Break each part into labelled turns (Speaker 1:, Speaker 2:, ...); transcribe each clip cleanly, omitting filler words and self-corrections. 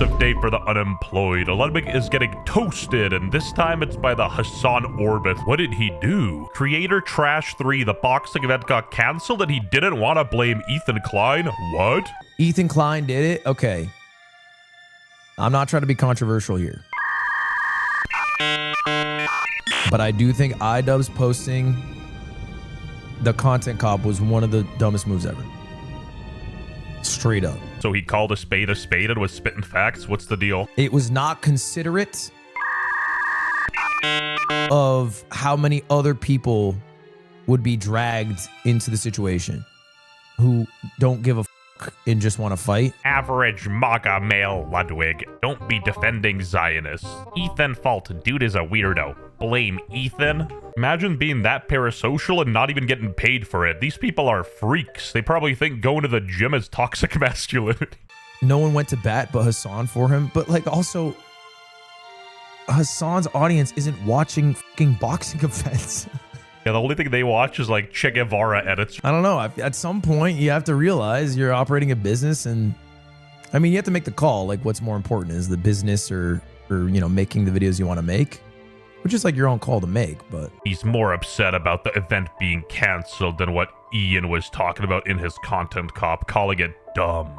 Speaker 1: depressive day for the unemployed. Ludwig is getting toasted, and this time it's by the Hasan orbit. What did he do? Creator Trash 3, the boxing event got canceled and he didn't want to blame Ethan Klein? What?
Speaker 2: Ethan Klein did it? Okay. I'm not trying to be controversial here. But I do think iDubbbz posting the content cop was one of the dumbest moves ever. Straight up.
Speaker 1: So he called a spade and was spitting facts? What's the deal?
Speaker 2: It was not considerate of how many other people would be dragged into the situation who don't give a fuck and just want to fight.
Speaker 1: Average MAGA male Ludwig. Don't be defending Zionists. Ethan fault. Dude is a weirdo. Blame Ethan? Imagine being that parasocial and not even getting paid for it. These people are freaks. They probably think going to the gym is toxic masculinity.
Speaker 2: No one went to bat but Hasan for him. But like also, Hasan's audience isn't watching fucking boxing events.
Speaker 1: Yeah, the only thing they watch is like Che Guevara edits.
Speaker 2: I don't know. At some point, you have to realize you're operating a business, and I mean, you have to make the call. Like, what's more important, is the business or you know, making the videos you want to make, which is like your own call to make. But
Speaker 1: he's more upset about the event being canceled than what Ian was talking about in his content cop, calling it dumb.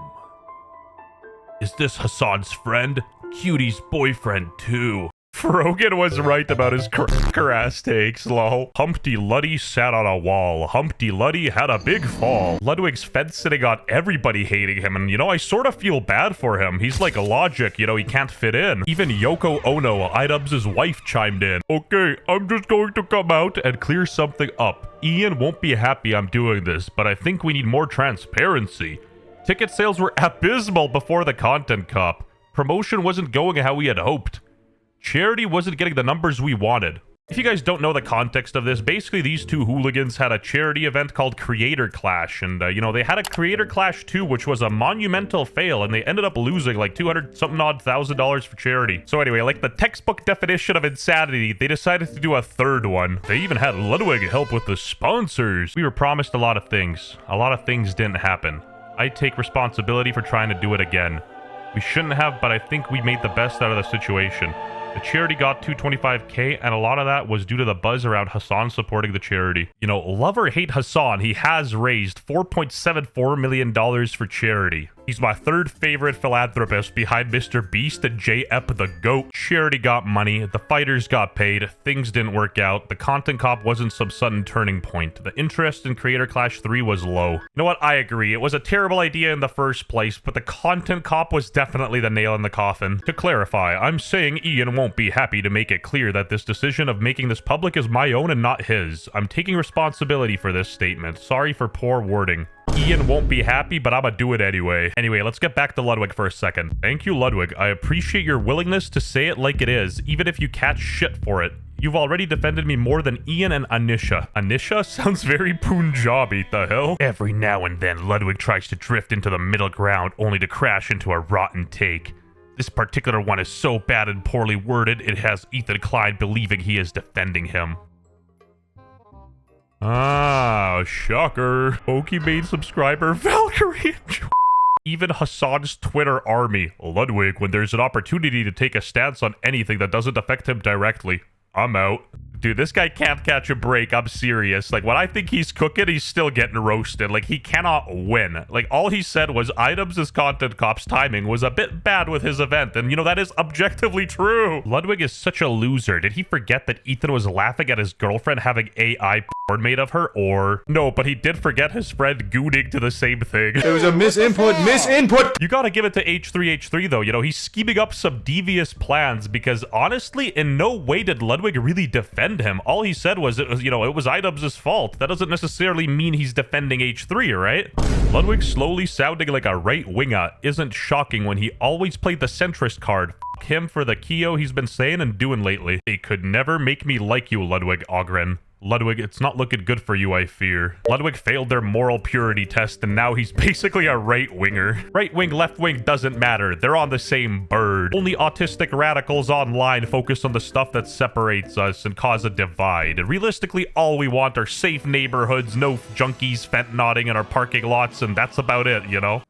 Speaker 1: Is this Hasan's friend? Cutie's boyfriend too. Frogan was right about his cracker ass takes, lol. Humpty Luddy sat on a wall. Humpty Luddy had a big fall. Ludwig's fence sitting on everybody hating him, and you know, I sort of feel bad for him. He's like Logic, you know, he can't fit in. Even Yoko Ono, iDubbbz's wife, chimed in. Okay, I'm just going to come out and clear something up. Ian won't be happy I'm doing this, but I think we need more transparency. Ticket sales were abysmal before the content cop. Promotion wasn't going how we had hoped. Charity wasn't getting the numbers we wanted. If you guys don't know the context of this, basically these two hooligans had a charity event called Creator Clash, and you know, they had a Creator Clash 2, which was a monumental fail, and they ended up losing like $200-something-odd for charity. So anyway, like the textbook definition of insanity, they decided to do a third one. They even had Ludwig help with the sponsors. We were promised a lot of things. A lot of things didn't happen. I take responsibility for trying to do it again. We shouldn't have, but I think we made the best out of the situation. The charity got $225K, and a lot of that was due to the buzz around Hasan supporting the charity. You know, love or hate Hasan, he has raised $4.74 million for charity. He's my third favorite philanthropist behind Mr. Beast and J.Ep the GOAT. Charity got money, the fighters got paid, things didn't work out, the content cop wasn't some sudden turning point. The interest in Creator Clash 3 was low. You know what, I agree, it was a terrible idea in the first place, but the content cop was definitely the nail in the coffin. To clarify, I'm saying Ian won't be happy to make it clear that this decision of making this public is my own and not his. I'm taking responsibility for this statement. Sorry for poor wording. Ian won't be happy, but I'ma do it anyway. Anyway, let's get back to Ludwig for a second. Thank you, Ludwig. I appreciate your willingness to say it like it is, even if you catch shit for it. You've already defended me more than Ian and Anisha. Anisha sounds very Punjabi, the hell? Every now and then, Ludwig tries to drift into the middle ground only to crash into a rotten take. This particular one is so bad and poorly worded, it has Ethan Klein believing he is defending him. Ah, shocker. Pokemon subscriber Valkyrie. Even Hasan's Twitter army. Ludwig, when there's an opportunity to take a stance on anything that doesn't affect him directly, I'm out. Dude, this guy can't catch a break. I'm serious. Like, when I think he's cooking, he's still getting roasted. Like, he cannot win. Like, all he said was iDubbbz's content cop's timing was a bit bad with his event. And, you know, that is objectively true. Ludwig is such a loser. Did he forget that Ethan was laughing at his girlfriend having AI porn made of her? Or, no, but he did forget his friend gooning to the same thing.
Speaker 3: It was a misinput.
Speaker 1: You gotta give it to H3H3, though. You know, he's scheming up some devious plans because, honestly, in no way did Ludwig really defend him. All he said was, it was iDubbbz's fault. That doesn't necessarily mean he's defending H3, right? Ludwig slowly sounding like a right-winger isn't shocking when he always played the centrist card. F him for the Keo he's been saying and doing lately. They could never make me like you, Ludwig Ogren. Ludwig, it's not looking good for you, I fear. Ludwig failed their moral purity test, and now he's basically a right-winger. Right wing, left wing doesn't matter. They're on the same bird. Only autistic radicals online focus on the stuff that separates us and cause a divide. And realistically, all we want are safe neighborhoods, no junkies fentanotting in our parking lots, and that's about it, you know?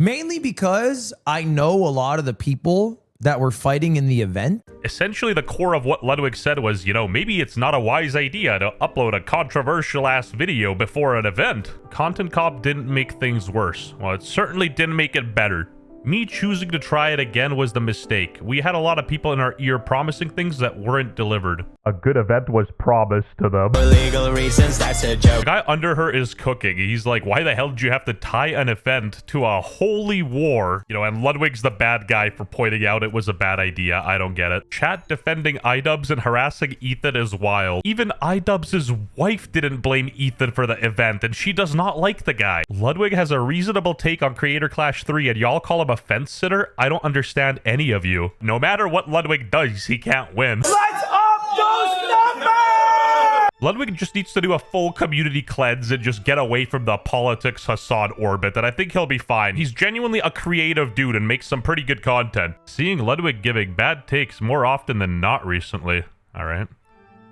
Speaker 2: Mainly because I know a lot of the people that were fighting in the event.
Speaker 1: Essentially, the core of what Ludwig said was, you know, maybe it's not a wise idea to upload a controversial-ass video before an event. Content Cop didn't make things worse. Well, it certainly didn't make it better. Me choosing to try it again was the mistake. We had a lot of people in our ear promising things that weren't delivered. A good event was promised to them.
Speaker 4: For legal reasons, that's a joke.
Speaker 1: The guy under her is cooking. He's like, why the hell did you have to tie an event to a holy war? You know, and Ludwig's the bad guy for pointing out it was a bad idea. I don't get it. Chat defending iDubbbz and harassing Ethan is wild. Even iDubbbz's wife didn't blame Ethan for the event, and she does not like the guy. Ludwig has a reasonable take on Creator Clash 3, and y'all call him a fence sitter? I don't understand any of you. No matter what Ludwig does, he can't win.
Speaker 3: Lights up those numbers!
Speaker 1: Ludwig just needs to do a full community cleanse and just get away from the politics Hasan orbit, and I think he'll be fine. He's genuinely a creative dude and makes some pretty good content. Seeing Ludwig giving bad takes more often than not recently. Alright.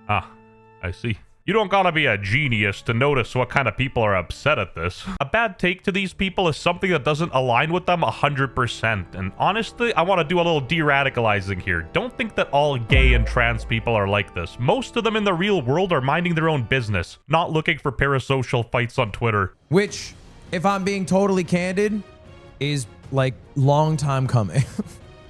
Speaker 1: Ah, I see. You don't gotta be a genius to notice what kind of people are upset at this. A bad take to these people is something that doesn't align with them 100%. And honestly, I want to do a little de-radicalizing here. Don't think that all gay and trans people are like this. Most of them in the real world are minding their own business, not looking for parasocial fights on Twitter.
Speaker 2: Which, if I'm being totally candid, is like long time coming.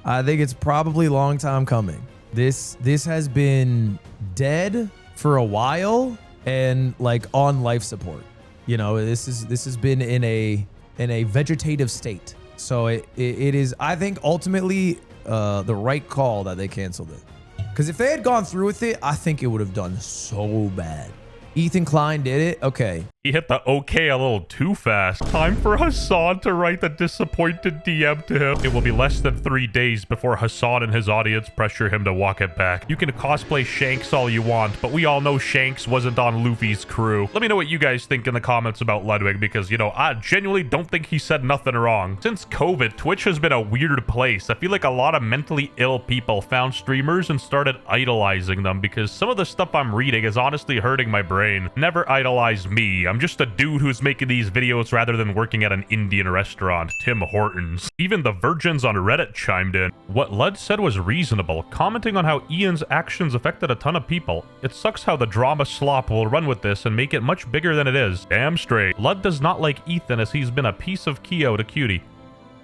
Speaker 2: I think it's probably long time coming. This has been dead for a while and like on life support. You know, this has been in a vegetative state. So it is, I think, ultimately the right call that they canceled it. Because if they had gone through with it, I think it would have done so bad. Ethan Klein did it. Okay.
Speaker 1: He hit the okay a little too fast. Time for Hasan to write the disappointed DM to him. It will be less than 3 days before Hasan and his audience pressure him to walk it back. You can cosplay Shanks all you want, but we all know Shanks wasn't on Luffy's crew. Let me know what you guys think in the comments about Ludwig, because, you know, I genuinely don't think he said nothing wrong. Since COVID, Twitch has been a weird place. I feel like a lot of mentally ill people found streamers and started idolizing them, because some of the stuff I'm reading is honestly hurting my brain. Never idolize me. I'm just a dude who's making these videos rather than working at an Indian restaurant, Tim Hortons. Even the virgins on Reddit chimed in. What Lud said was reasonable, commenting on how Ian's actions affected a ton of people. It sucks how the drama slop will run with this and make it much bigger than it is. Damn straight. Lud does not like Ethan as he's been a piece of Kyo to Cutie.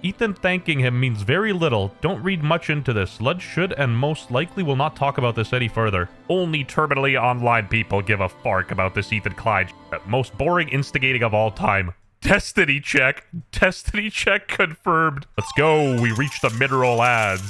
Speaker 1: Ethan thanking him means very little. Don't read much into this. Lud should and most likely will not talk about this any further. Only terminally online people give a fark about this Ethan Klein shit. Most boring instigating of all time. Destiny check. Destiny check confirmed. Let's go. We reached the mid-roll ads.